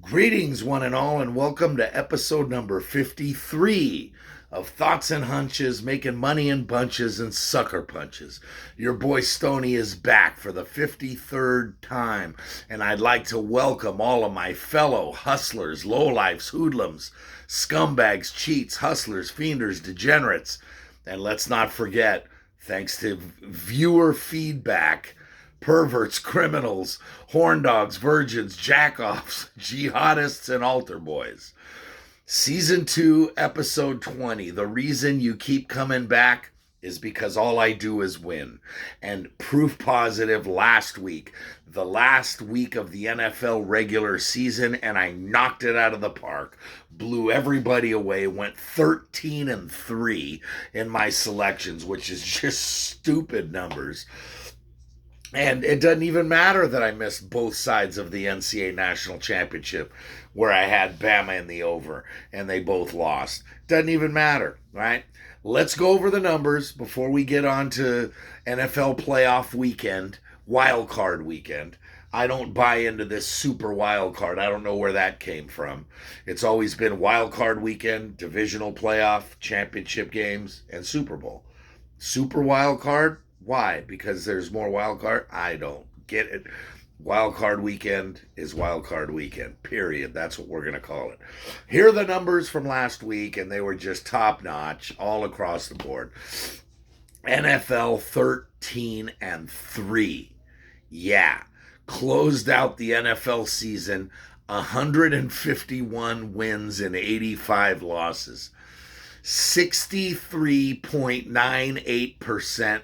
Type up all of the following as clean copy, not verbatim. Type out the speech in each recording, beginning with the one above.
Greetings, one and all, and welcome to episode number 53 of Thoughts and Hunches, making money in bunches and sucker punches. Your boy Stoney is back for the 53rd time, and I'd like to welcome all of my fellow hustlers, lowlifes, hoodlums, scumbags, cheats, hustlers, fienders, degenerates, and let's not forget, thanks to viewer feedback, perverts, criminals, horn dogs, virgins, jackoffs, jihadists, and altar boys. Season 2, episode 20. The reason you keep coming back is because all I do is win. And proof positive last week, the last week of the NFL regular season, and I knocked it out of the park. Blew everybody away, went 13-3 in my selections, which is just stupid numbers. And it doesn't even matter that I missed both sides of the Ncaa National Championship where I had Bama in the over and they both lost. Doesn't even matter, right? Let's go over the numbers before we get on to NFL playoff weekend, wild card weekend. I don't buy into this super wild card. I don't know where that came from. It's always been wild card weekend, divisional playoff, championship games, and Super Bowl. Super wild card? Why? Because there's more wild card? I don't get it. Wild card weekend is wild card weekend, period. That's what we're going to call it. Here are the numbers from last week, and they were just top notch all across the board. NFL 13-3. Yeah. Closed out the NFL season 151 wins and 85 losses. 63.98%.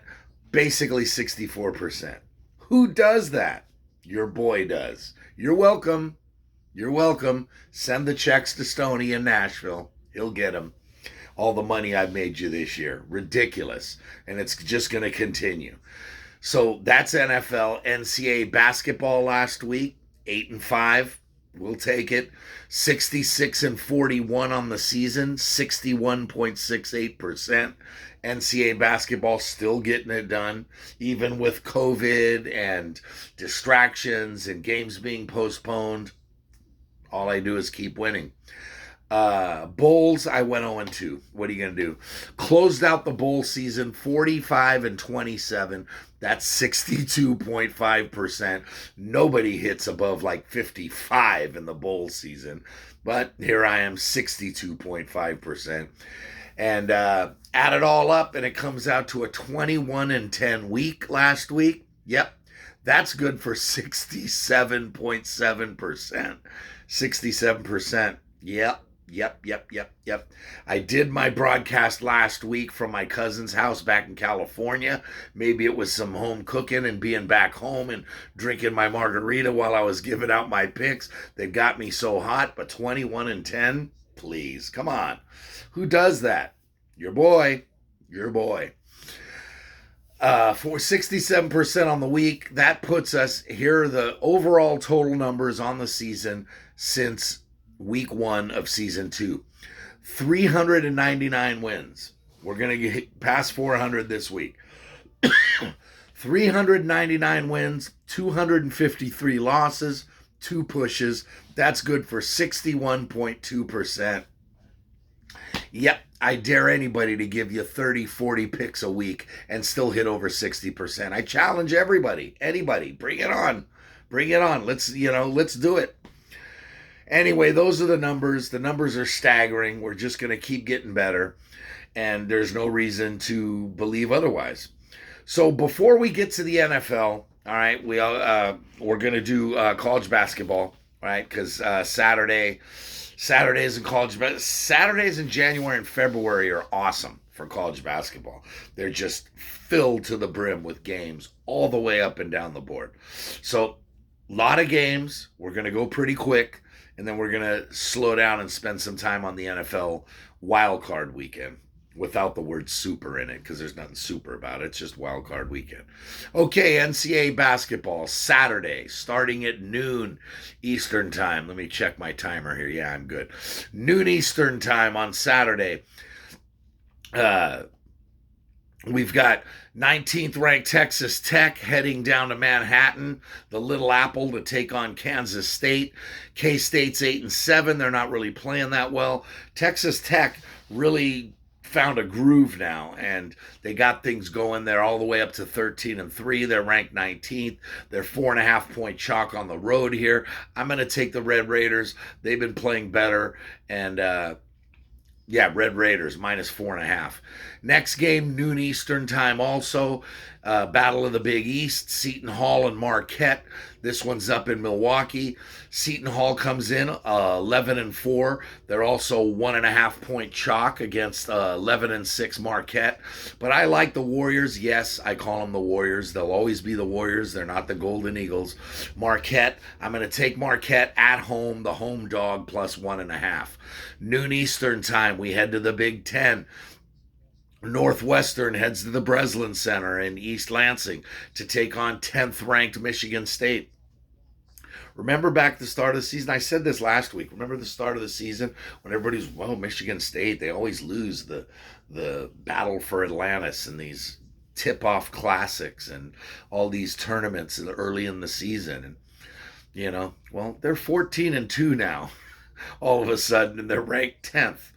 Basically 64%. Who does that? Your boy does. You're welcome. You're welcome. Send the checks to Stoney in Nashville. He'll get them. All the money I've made you this year. Ridiculous. And it's just going to continue. So that's NFL. Ncaa Basketball last week. 8-5. We'll take it. 66-41 on the season. 61.68%. Ncaa Basketball still getting it done, even with COVID and distractions and games being postponed. All I do is keep winning. Bowls, I went 0-2. What are you going to do? Closed out the bowl season 45-27. That's 62.5%. Nobody hits above like 55 in the bowl season. But here I am, 62.5%. And add it all up, and it comes out to a 21-10 week last week. Yep, that's good for 67.7%. 67%. Yep. I did my broadcast last week from my cousin's house back in California. Maybe it was some home cooking and being back home and drinking my margarita while I was giving out my picks. They got me so hot, but 21-10, please, come on. Who does that? Your boy. For 67% on the week, that puts us, here are the overall total numbers on the season since week 1 of season 2. 399 wins. We're going to get past 400 this week. 399 wins, 253 losses, 2 pushes. That's good for 61.2%. Yep, I dare anybody to give you 30, 40 picks a week and still hit over 60%. I challenge everybody, anybody, bring it on. Bring it on. Let's do it. Anyway, those are the numbers. The numbers are staggering. We're just going to keep getting better, and there's no reason to believe otherwise. So before we get to the NFL, all right, we're going to do college basketball, all right, because Saturdays in Saturdays in January and February are awesome for college basketball. They're just filled to the brim with games all the way up and down the board. So a lot of games. We're going to go pretty quick, and then we're going to slow down and spend some time on the NFL wild card weekend without the word super in it, because there's nothing super about it. It's just wild card weekend. Okay, Ncaa Basketball, Saturday, starting at noon Eastern time. Let me check my timer here. Yeah, I'm good. Noon Eastern time on Saturday. We've got 19th ranked Texas Tech heading down to Manhattan, the Little Apple, to take on Kansas State. K-State's 8-7. They're not really playing that well. Texas Tech really found a groove now, and they got things going. They're all the way up to 13-3. They're ranked 19th. They're 4.5-point chalk on the road here. I'm going to take the Red Raiders. They've been playing better, and Red Raiders -4.5. Next game, noon Eastern time also. Battle of the Big East, Seton Hall and Marquette. This one's up in Milwaukee. Seton Hall comes in 11-4. They're also 1.5-point chalk against 11-6 Marquette. But I like the Warriors. Yes, I call them the Warriors. They'll always be the Warriors. They're not the Golden Eagles. Marquette, I'm going to take Marquette at home, the home dog, +1.5. Noon Eastern time, we head to the Big Ten. Northwestern heads to the Breslin Center in East Lansing to take on 10th ranked Michigan State. Remember back at the start of the season, I said this last week, remember the start of the season when everybody's, Michigan State, they always lose the battle for Atlantis and these tip-off classics and all these tournaments early in the season. And, they're 14-2 now, all of a sudden, and they're ranked 10th.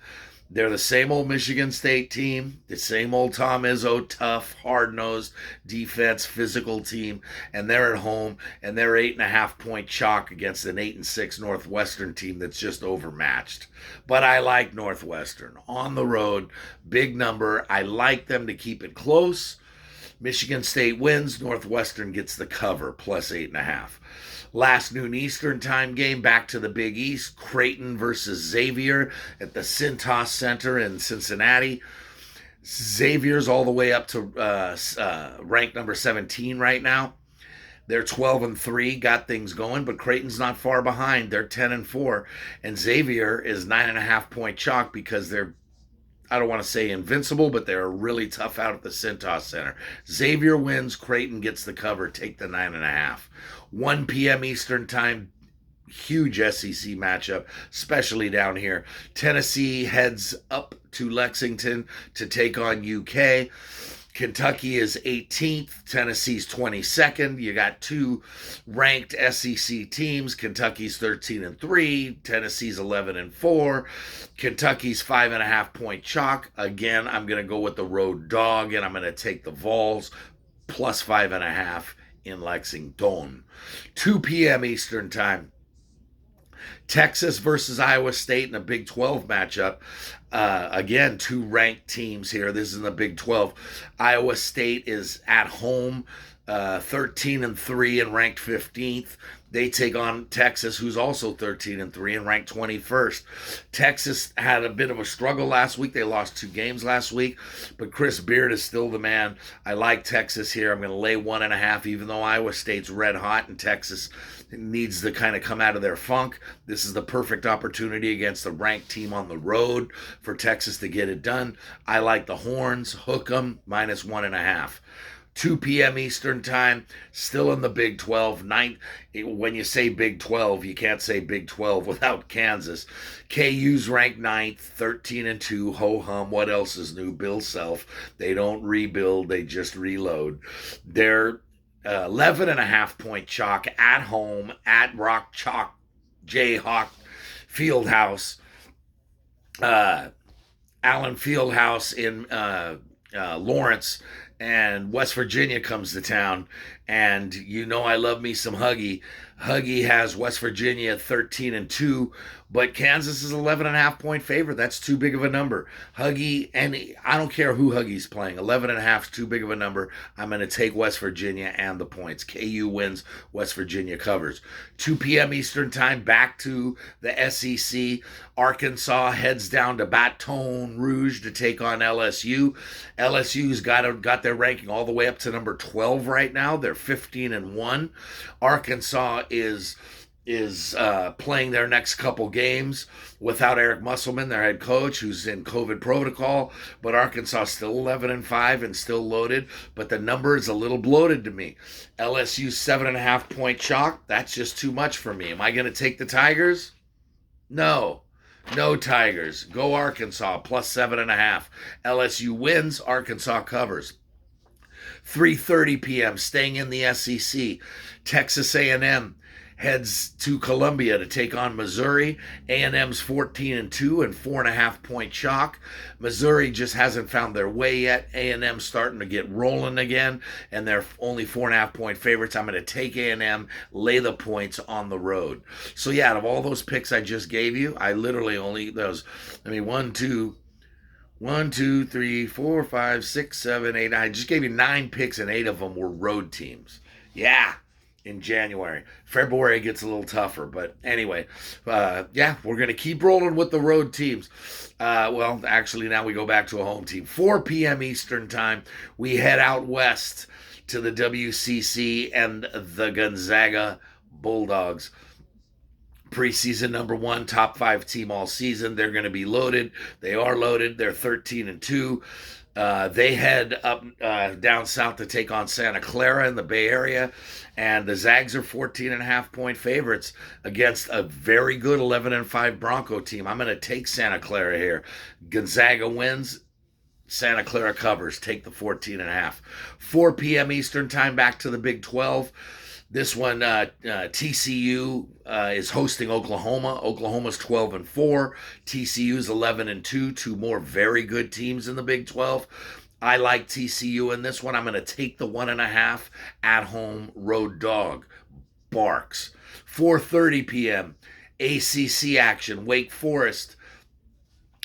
They're the same old Michigan State team, the same old Tom Izzo, tough, hard-nosed defense, physical team, and they're at home, and they're 8.5-point chalk against an 8-6 Northwestern team that's just overmatched. But I like Northwestern. On the road, big number. I like them to keep it close. Michigan State wins. Northwestern gets the cover, +8.5. Last noon Eastern time game, back to the Big East. Creighton versus Xavier at the Cintas Center in Cincinnati. Xavier's all the way up to rank number 17 right now. They're 12-3, got things going, but Creighton's not far behind. They're 10-4, and Xavier is 9.5-point chalk because they're, I don't want to say invincible, but they're really tough out at the Cintas Center. Xavier wins, Creighton gets the cover, take the 9.5. 1 p.m. Eastern time, huge SEC matchup, especially down here. Tennessee heads up to Lexington to take on UK. Kentucky is 18th. Tennessee's 22nd. You got two ranked SEC teams. Kentucky's 13-3. Tennessee's 11-4. Kentucky's 5.5-point chalk. Again, I'm going to go with the road dog, and I'm going to take the Vols +5.5 in Lexington. 2 p.m. Eastern time. Texas versus Iowa State in a Big 12 matchup. Again, two ranked teams here. This is in the Big 12. Iowa State is at home, 13-3 and ranked 15th. They take on Texas, who's also 13-3 and ranked 21st. Texas had a bit of a struggle last week. They lost 2 games last week, but Chris Beard is still the man. I like Texas here. I'm going to lay 1.5, even though Iowa State's red hot and Texas needs to kind of come out of their funk. This is the perfect opportunity against a ranked team on the road for Texas to get it done. I like the Horns. Hook 'em, -1.5. 2 p.m. Eastern time, still in the Big 12. When you say Big 12, you can't say Big 12 without Kansas. KU's ranked 9th, 13-2. Ho-hum, what else is new? Bill Self. They don't rebuild, they just reload. They're 11.5-point chalk at home at Rock Chalk Jayhawk Fieldhouse. Allen Fieldhouse in Lawrence. And West Virginia comes to town, and I love me some Huggy. Huggy has West Virginia 13-2, but Kansas is 11.5-point favorite. That's too big of a number. Huggy, and I don't care who Huggy's playing. 11.5 is too big of a number. I'm going to take West Virginia and the points. KU wins, West Virginia covers. 2 p.m. Eastern time, back to the SEC. Arkansas heads down to Baton Rouge to take on LSU. LSU's got their ranking all the way up to number 12 right now. They're 15-1. Arkansas is playing their next couple games without Eric Musselman, their head coach, who's in COVID protocol. But Arkansas is still 11-5 and still loaded. But the number is a little bloated to me. LSU's 7.5-point chalk. That's just too much for me. Am I going to take the Tigers? No. No Tigers. Go Arkansas, +7.5. LSU wins, Arkansas covers. 3:30 p.m. staying in the SEC. Texas A&M heads to Columbia to take on Missouri. A&M's 14-2 and 4.5-point chalk. Missouri just hasn't found their way yet. A&M starting to get rolling again, and they're only 4.5-point favorites. I'm going to take A&M, lay the points on the road. So yeah, out of all those picks I just gave you, I literally only one, two, three, four, five, six, seven, eight. I just gave you 9 picks, and 8 of them were road teams. Yeah. In January. February gets a little tougher, but anyway, yeah, we're going to keep rolling with the road teams. Well, actually, now we go back to a home team. 4 p.m. Eastern time, we head out west to the WCC and the Gonzaga Bulldogs. Preseason number 1, top 5 team all season. They're going to be loaded. They are loaded. They're 13-2. They head up down south to take on Santa Clara in the Bay Area, and the Zags are 14.5-point favorites against a very good 11-5 Bronco team. I'm going to take Santa Clara here. Gonzaga wins. Santa Clara covers. Take the 14.5. 4 p.m. Eastern time, back to the Big 12. This one, TCU is hosting Oklahoma. Oklahoma's 12-4. TCU's 11-2. 2 more very good teams in the Big 12. I like TCU in this one. I'm going to take the 1.5 at home road dog. Barks. 4:30 p.m. ACC action. Wake Forest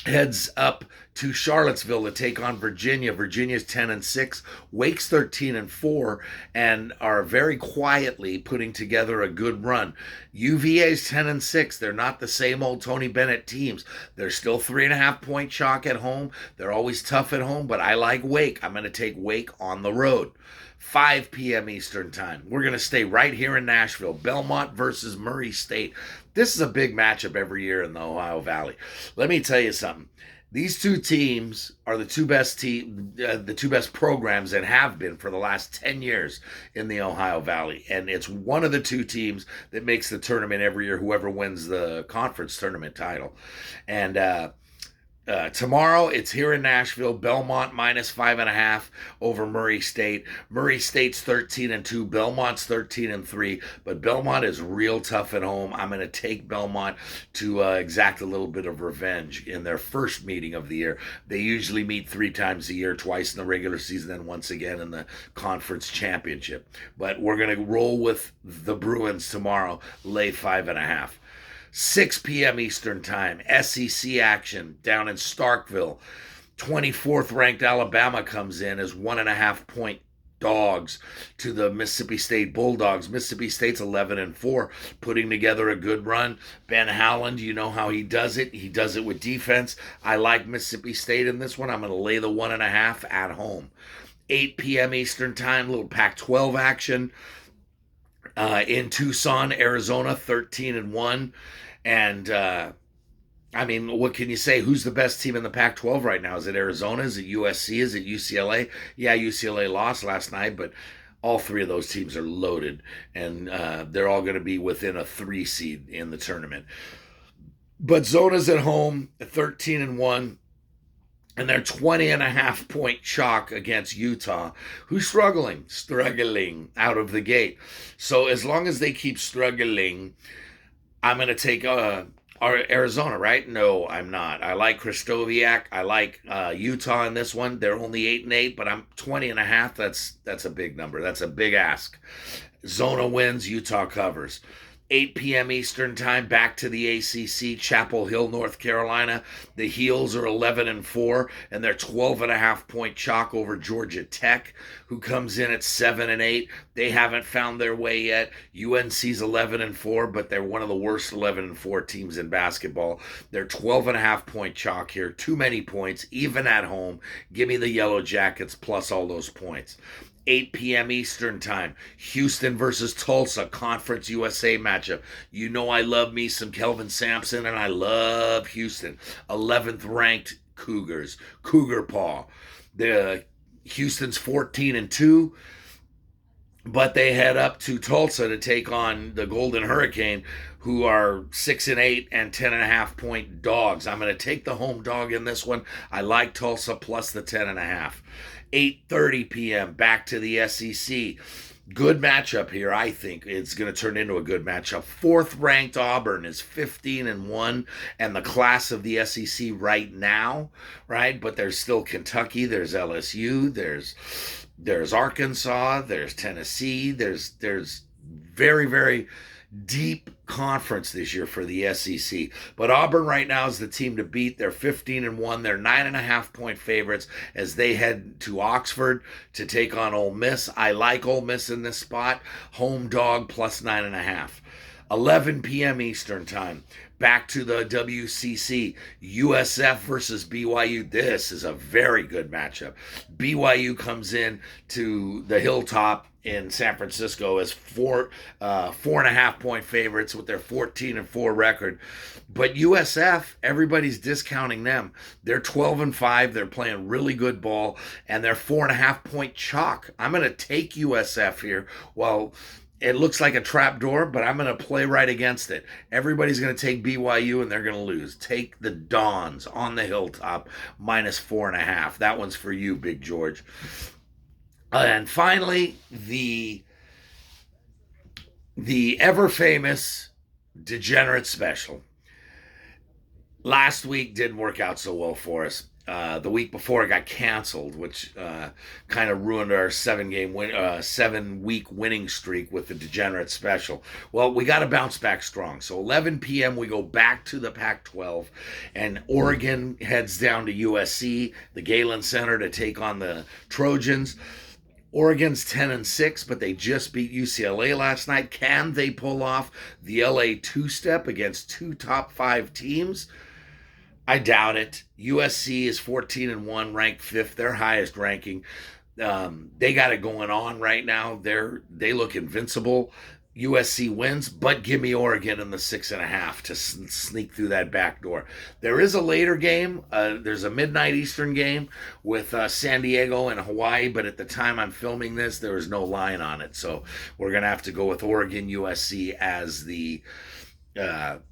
heads up to Charlottesville to take on Virginia. Virginia's 10-6, Wake's 13-4, and are very quietly putting together a good run. UVA's 10-6. They're not the same old Tony Bennett teams. They're still 3.5-point chalk at home. They're always tough at home, but I like Wake. I'm going to take Wake on the road. 5 p.m. Eastern time. We're going to stay right here in Nashville. Belmont versus Murray State. This is a big matchup every year in the Ohio Valley. Let me tell you something. These 2 teams are the two best programs and have been for the last 10 years in the Ohio Valley. And it's one of the 2 teams that makes the tournament every year, whoever wins the conference tournament title. And tomorrow, it's here in Nashville. Belmont -5.5 over Murray State. Murray State's 13-2. Belmont's 13-3. But Belmont is real tough at home. I'm going to take Belmont to exact a little bit of revenge in their first meeting of the year. They usually meet 3 times a year, twice in the regular season and once again in the conference championship. But we're going to roll with the Bruins tomorrow, lay 5.5. 6 p.m. Eastern time, SEC action down in Starkville. 24th ranked Alabama comes in as 1.5-point dogs to the Mississippi State Bulldogs. Mississippi State's 11-4, putting together a good run. Ben Howland, you know how he does it. He does it with defense. I like Mississippi State in this one. I'm going to lay the 1.5 at home. 8 p.m. Eastern time, little Pac-12 action. In Tucson, Arizona, 13-1. And, I mean, what can you say? Who's the best team in the Pac-12 right now? Is it Arizona? Is it USC? Is it UCLA? Yeah, UCLA lost last night, but all 3 of those teams are loaded. And they're all going to be within a 3 seed in the tournament. But Zona's at home, 13-1. And they're 20.5-point chalk against Utah, who's struggling out of the gate. So as long as they keep struggling, I'm going to take Arizona, right? No, I'm not. I like Kristoviak. I like Utah in this one. They're only 8-8, but I'm 20.5. That's a big number. That's a big ask. Zona wins. Utah covers. 8 p.m. Eastern time, back to the ACC, Chapel Hill, North Carolina. The Heels are 11-4, and they're 12.5-point chalk over Georgia Tech, who comes in at 7-8. They haven't found their way yet. UNC's 11-4, but they're one of the worst 11-4 teams in basketball. They're 12.5-point chalk here. Too many points, even at home. Give me the Yellow Jackets plus all those points. 8 p.m. Eastern time, Houston versus Tulsa, Conference USA matchup. You know I love me some Kelvin Sampson, and I love Houston. 11th ranked Cougars, Cougar Paw. The Houston's 14-2. but they head up to Tulsa to take on the Golden Hurricane, who are 6-8 and 10.5 point dogs. I'm going to take the home dog in this one. I like Tulsa plus the 10.5. 8:30 p.m. back to the SEC. Good matchup here. I think it's going to turn into a good matchup. Fourth ranked Auburn is 15-1, and the class of the SEC right now, right? But there's still Kentucky, there's LSU, there's Arkansas, there's Tennessee, there's very, very deep conference this year for the SEC. But Auburn right now is the team to beat. They're 15-1. They're 9.5 point favorites as they head to Oxford to take on Ole Miss. I like Ole Miss in this spot. Home dog plus 9.5. 11 p.m. Eastern time. Back to the WCC. USF versus BYU. This is a very good matchup. BYU comes in to the Hilltop in San Francisco as 4.5 point favorites with their 14-4 record. But USF, everybody's discounting them. They're 12-5. They're playing really good ball, and they're 4.5 point chalk. I'm going to take USF here. Well, it looks like a trap door, but I'm going to play right against it. Everybody's going to take BYU, and they're going to lose. Take the Dons on the Hilltop minus 4.5. That one's for you, Big George. And finally, the ever famous Degenerate Special. Last week didn't work out so well for us. The week before it got canceled, which kind of ruined our 7-week winning streak with the Degenerate Special. Well, we got to bounce back strong. So 11 p.m. we go back to the Pac-12, and Oregon heads down to USC, the Galen Center, to take on the Trojans. Oregon's 10-6, but they just beat UCLA last night. Can they pull off the LA two-step against two top 5 teams? I doubt it. USC is 14-1, ranked 5th, their highest ranking. They got it going on right now. They look invincible. USC wins, but give me Oregon in the 6.5 to sneak through that back door. There is a later game. There's a midnight Eastern game with San Diego and Hawaii, but at the time I'm filming this, there is no line on it. So we're going to have to go with Oregon USC as the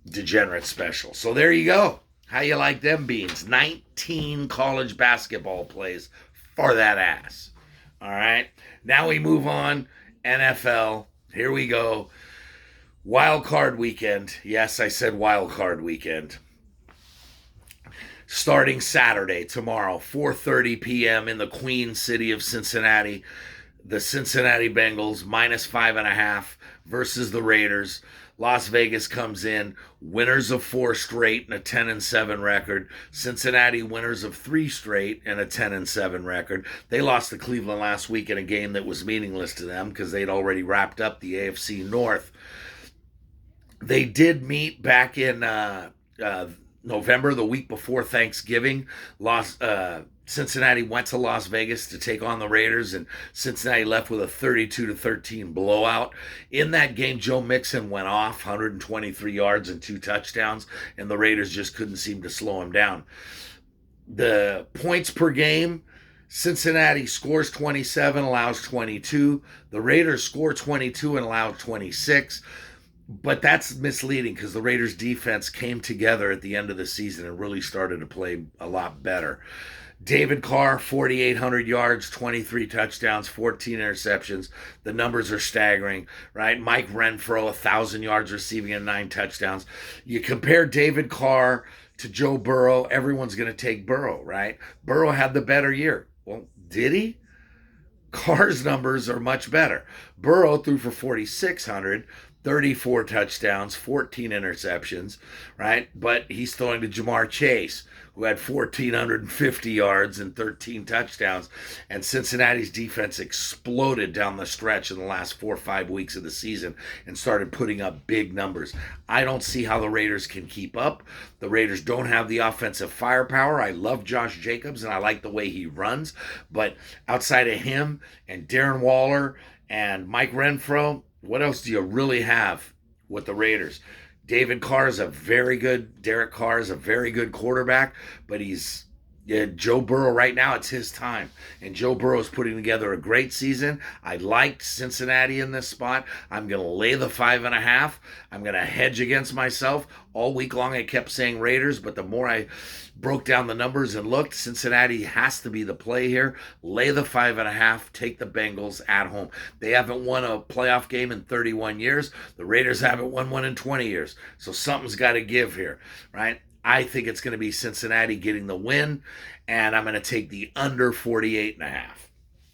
Degenerate Special. So there you go. How you like them beans? 19 college basketball plays for that ass. All right. Now we move on. NFL. Here we go. Wild card weekend. Yes, I said wild card weekend. Starting Saturday, tomorrow, 4:30 p.m. in the Queen City of Cincinnati. The Cincinnati Bengals minus 5.5 versus the Raiders. Las Vegas comes in, winners of 4 straight and a 10-7 record. Cincinnati winners of 3 straight and a 10-7 record. They lost to Cleveland last week in a game that was meaningless to them because they'd already wrapped up the AFC North. They did meet back in November, the week before Thanksgiving. Cincinnati went to Las Vegas to take on the Raiders, and Cincinnati left with a 32-13 blowout. In that game, Joe Mixon went off, 123 yards and 2 touchdowns, and the Raiders just couldn't seem to slow him down. The points per game, Cincinnati scores 27, allows 22. The Raiders score 22 and allow 26. But that's misleading because the Raiders defense came together at the end of the season and really started to play a lot better. David Carr, 4,800 yards, 23 touchdowns, 14 interceptions. The numbers are staggering, right? Mike Renfro, 1,000 yards receiving and 9 touchdowns. You compare David Carr to Joe Burrow, everyone's going to take Burrow, right? Burrow had the better year. Well, did he? Carr's numbers are much better. Burrow threw for 4,600, 34 touchdowns, 14 interceptions, right? But he's throwing to Jamar Chase, who had 1,450 yards and 13 touchdowns. And Cincinnati's defense exploded down the stretch in the last 4 or 5 weeks of the season and started putting up big numbers. I don't see how the Raiders can keep up. The Raiders don't have the offensive firepower. I love Josh Jacobs, and I like the way he runs. But outside of him and Darren Waller and Mike Renfro, what else do you really have with the Raiders? Derek Carr is a very good quarterback, but he's Yeah, Joe Burrow right now, it's his time. And Joe Burrow is putting together a great season. I liked Cincinnati in this spot. I'm going to lay the 5.5. I'm going to hedge against myself. All week long, I kept saying Raiders, but the more I broke down the numbers and looked, Cincinnati has to be the play here. Lay the 5.5. Take the Bengals at home. They haven't won a playoff game in 31 years. The Raiders haven't won one in 20 years. So something's got to give here, right? I think it's going to be Cincinnati getting the win, and I'm going to take the under 48.5.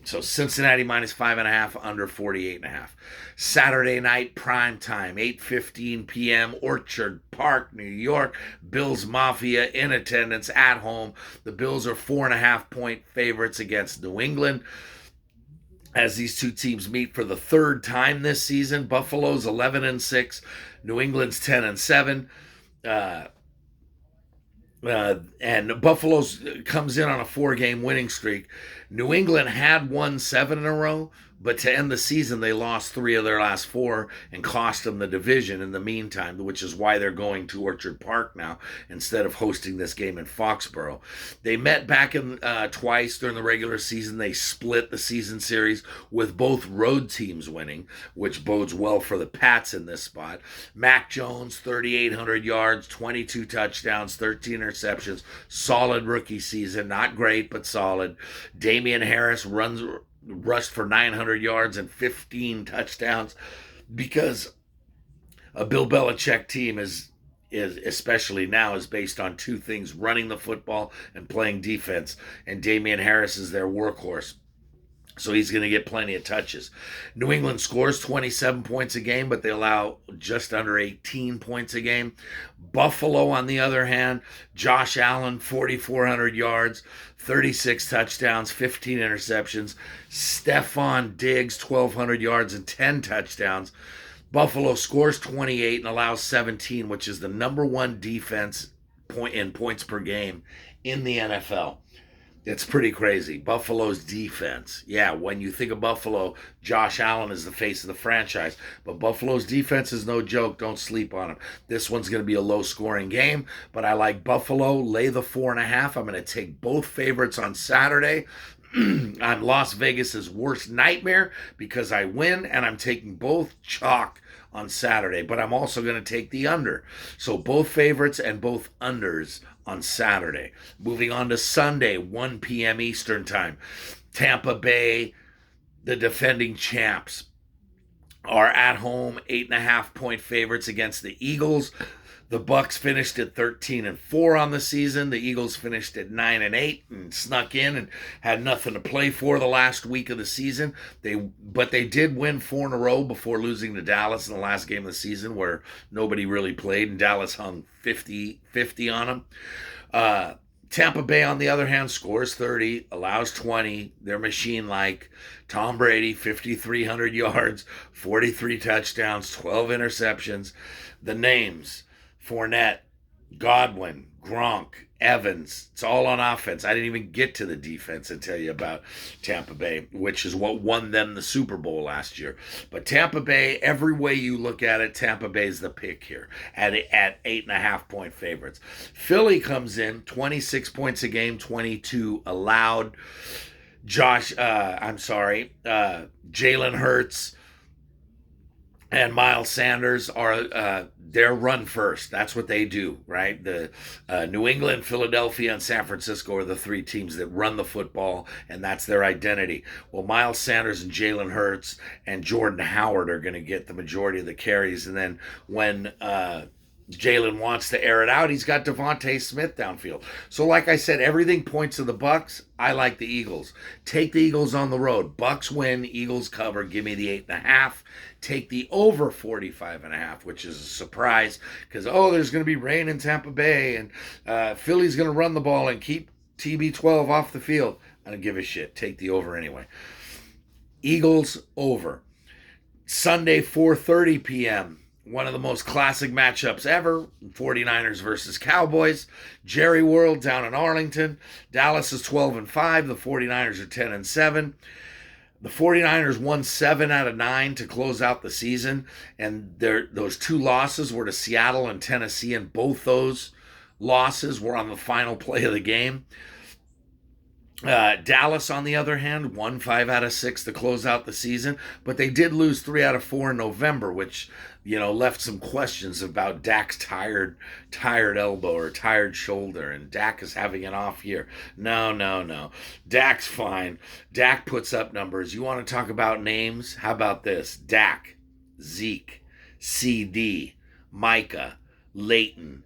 So Cincinnati minus 5.5, under 48.5. Saturday night prime time, 8:15 p.m. Orchard Park, New York. Bills Mafia in attendance at home. The Bills are 4.5-point favorites against New England, as these two teams meet for the third time this season. Buffalo's 11-6, New England's 10-7. And Buffalo's comes in on a 4-game winning streak. New England had won 7 in a row, but to end the season, they lost 3 of their last 4 and cost them the division in the meantime, which is why they're going to Orchard Park now instead of hosting this game in Foxborough. They met back in twice during the regular season. They split the season series with both road teams winning, which bodes well for the Pats in this spot. Mac Jones, 3,800 yards, 22 touchdowns, 13 interceptions. Solid rookie season. Not great, but solid. Damian Harris rushed for 900 yards and 15 touchdowns, because a Bill Belichick team is especially now is based on 2 things: running the football and playing defense. And Damian Harris is their workhorse, so he's going to get plenty of touches. New England scores 27 points a game, but they allow just under 18 points a game. Buffalo, on the other hand, Josh Allen, 4,400 yards, 36 touchdowns, 15 interceptions. Stephon Diggs, 1,200 yards and 10 touchdowns. Buffalo scores 28 and allows 17, which is the number 1 defense in points per game in the NFL. It's pretty crazy. Buffalo's defense. Yeah, when you think of Buffalo, Josh Allen is the face of the franchise. But Buffalo's defense is no joke. Don't sleep on him. This one's going to be a low-scoring game, but I like Buffalo. Lay the 4.5. I'm going to take both favorites on Saturday. I'm Las Vegas's worst nightmare because I win, and I'm taking both chalk on Saturday. But I'm also going to take the under. So both favorites and both unders on Saturday. Moving on to Sunday, 1 p.m. Eastern Time. Tampa Bay, the defending champs, are at home, 8.5-point favorites against the Eagles. The Bucs finished at 13-4 on the season. The Eagles finished at 9-8 and snuck in and had nothing to play for the last week of the season. But they did win 4 in a row before losing to Dallas in the last game of the season, where nobody really played, and Dallas hung 50 on them. Tampa Bay, on the other hand, scores 30, allows 20. They're machine-like. Tom Brady, 5,300 yards, 43 touchdowns, 12 interceptions. The names: Fournette, Godwin, Gronk, Evans. It's all on offense. I didn't even get to the defense and tell you about Tampa Bay, which is what won them the Super Bowl last year. But Tampa Bay, every way you look at it, Tampa Bay is the pick here at 8.5-point favorites. Philly comes in 26 points a game, 22 allowed. Jalen Hurts and Miles Sanders are their run first. That's what they do, right? The New England, Philadelphia, and San Francisco are the 3 teams that run the football, and that's their identity. Well, Miles Sanders and Jalen Hurts and Jordan Howard are going to get the majority of the carries, and then when Jalen wants to air it out, he's got Devontae Smith downfield. So like I said, everything points to the Bucs. I like the Eagles. Take the Eagles on the road. Bucs win, Eagles cover. Give me the 8.5. Take the over 45.5, which is a surprise because, there's going to be rain in Tampa Bay, and Philly's going to run the ball and keep TB12 off the field. I don't give a shit. Take the over anyway. Eagles over. Sunday, 4:30 p.m. One of the most classic matchups ever, 49ers versus Cowboys. Jerry World down in Arlington. Dallas is 12-5. The 49ers are 10-7. The 49ers won 7 out of 9 to close out the season, and those 2 losses were to Seattle and Tennessee, and both those losses were on the final play of the game. Dallas, on the other hand, won 5 out of 6 to close out the season, but they did lose 3 out of 4 in November, which left some questions about Dak's tired elbow or tired shoulder, and Dak is having an off year. No. Dak's fine. Dak puts up numbers. You want to talk about names? How about this? Dak, Zeke, CD, Micah, Leighton,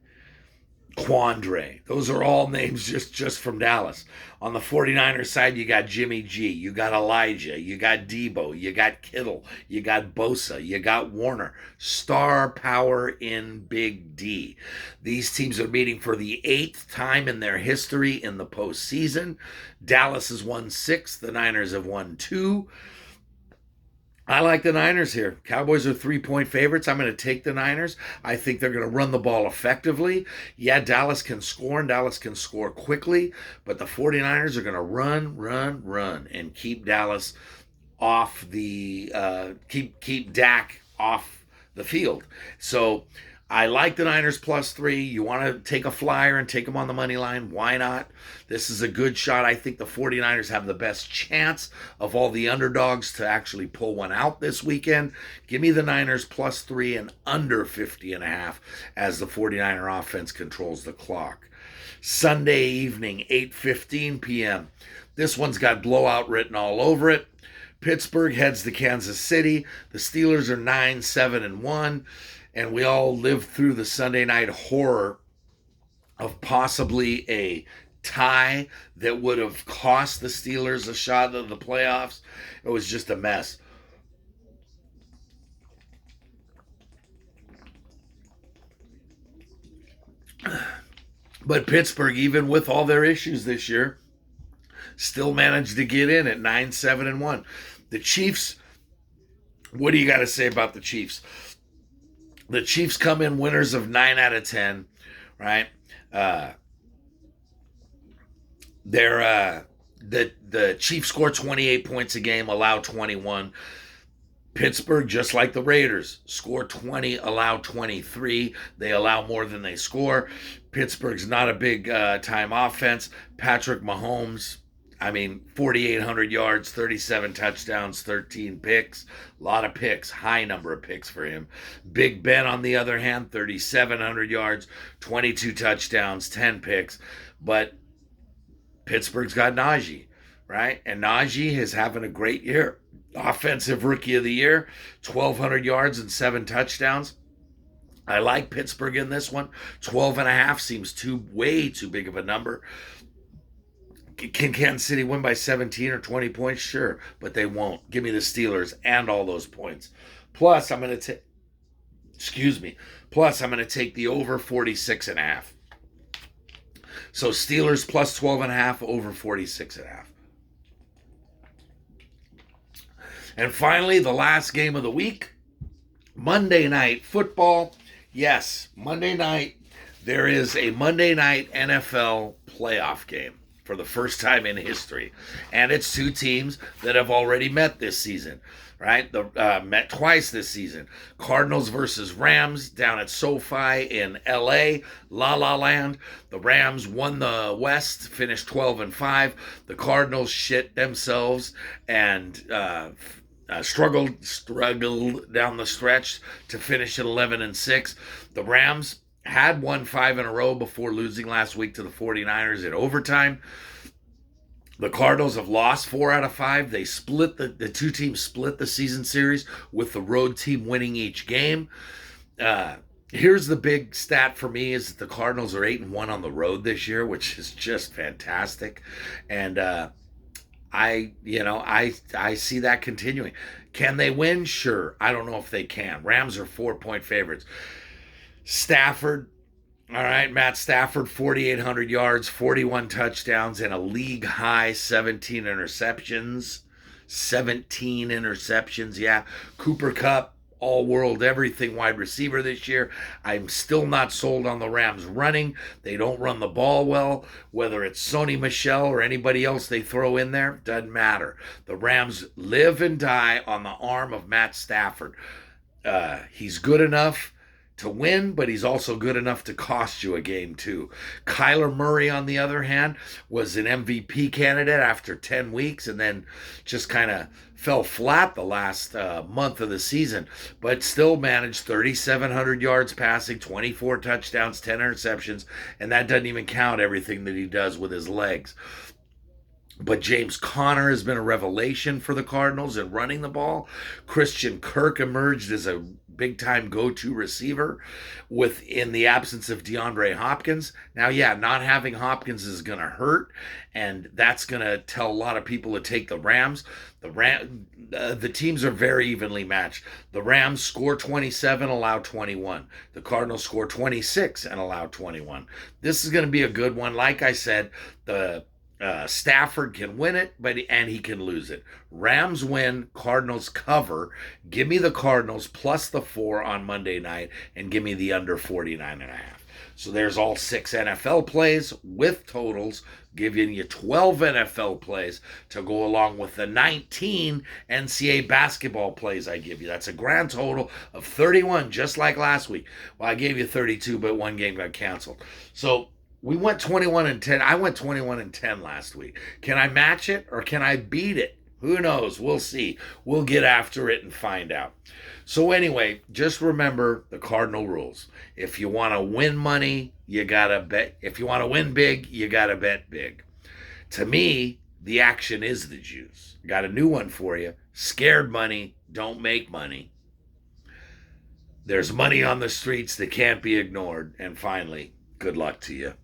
Quandre. Those are all names just from Dallas. On the 49ers side, you got Jimmy G, you got Elijah, you got Debo, you got Kittle, you got Bosa, you got Warner. Star power in Big D. These teams are meeting for the 8th time in their history in the postseason. Dallas has won 6, the Niners have won 2. I like the Niners here. Cowboys are 3-point favorites. I'm going to take the Niners. I think they're going to run the ball effectively. Yeah, Dallas can score, and Dallas can score quickly, but the 49ers are going to run, and keep Dallas off the keep Dak off the field. So I like the Niners +3. You want to take a flyer and take them on the money line? Why not? This is a good shot. I think the 49ers have the best chance of all the underdogs to actually pull one out this weekend. Give me the Niners +3 and under 50.5 as the 49er offense controls the clock. Sunday evening, 8:15 p.m. This one's got blowout written all over it. Pittsburgh heads to Kansas City. The Steelers are 9-7-1. And we all lived through the Sunday night horror of possibly a tie that would have cost the Steelers a shot at the playoffs. It was just a mess. But Pittsburgh, even with all their issues this year, still managed to get in at 9-7-1. The Chiefs, what do you got to say about the Chiefs? The Chiefs come in winners of 9 out of 10, right? The Chiefs score 28 points a game, allow 21. Pittsburgh, just like the Raiders, score 20, allow 23. They allow more than they score. Pittsburgh's not a big time offense. Patrick Mahomes, 4,800 yards, 37 touchdowns, 13 picks. A lot of picks, high number of picks for him. Big Ben, on the other hand, 3,700 yards, 22 touchdowns, 10 picks. But Pittsburgh's got Najee, right? And Najee is having a great year. Offensive Rookie of the Year, 1,200 yards and 7 touchdowns. I like Pittsburgh in this one. 12.5 seems way too big of a number. Can Kansas City win by 17 or 20 points? Sure, but they won't. Give me the Steelers and all those points. Plus, I'm going to take the over 46.5. So Steelers plus 12.5, over 46.5. And finally, the last game of the week, Monday Night Football. Yes, Monday night, there is a Monday Night NFL playoff game for the first time in history. And it's 2 teams that have already met this season, right? Met twice this season. Cardinals versus Rams down at SoFi in L.A., La La Land. The Rams won the West, finished 12-5. The Cardinals shit themselves and struggled down the stretch to finish at 11-6. The Rams had won 5 in a row before losing last week to the 49ers in overtime. The Cardinals have lost 4 out of 5. They split the 2 teams split the season series with the road team winning each game. Here's the big stat for me is that the Cardinals are 8-1 on the road this year, which is just fantastic. And I see that continuing. Can they win? Sure. I don't know if they can. Rams are 4-point favorites. Stafford, all right, Matt Stafford, 4,800 yards, 41 touchdowns, and a league-high 17 interceptions. 17 interceptions, yeah. Cooper Kupp, all-world everything wide receiver this year. I'm still not sold on the Rams running. They don't run the ball well. Whether it's Sony Michel or anybody else they throw in there, doesn't matter. The Rams live and die on the arm of Matt Stafford. He's good enough to win, but he's also good enough to cost you a game too. Kyler Murray, on the other hand, was an MVP candidate after 10 weeks and then just kind of fell flat the last month of the season, but still managed 3,700 yards passing, 24 touchdowns, 10 interceptions, and that doesn't even count everything that he does with his legs. But James Conner has been a revelation for the Cardinals in running the ball. Christian Kirk emerged as a big-time go-to receiver in the absence of DeAndre Hopkins. Now, yeah, not having Hopkins is going to hurt, and that's going to tell a lot of people to take the Rams. The teams are very evenly matched. The Rams score 27, allow 21. The Cardinals score 26 and allow 21. This is going to be a good one. Like I said, the Stafford can win it, and he can lose it. Rams win, Cardinals cover. Give me the Cardinals plus the 4 on Monday night, and give me the under 49.5. So there's all 6 NFL plays with totals, giving you 12 NFL plays to go along with the 19 Ncaa basketball plays I give you. That's a grand total of 31, just like last week. Well, I gave you 32, but one game got canceled. So we went 21-10. I went 21-10 last week. Can I match it or can I beat it? Who knows? We'll see. We'll get after it and find out. So anyway, just remember the cardinal rules. If you want to win money, you got to bet. If you want to win big, you got to bet big. To me, the action is the juice. Got a new one for you. Scared money don't make money. There's money on the streets that can't be ignored. And finally, good luck to you.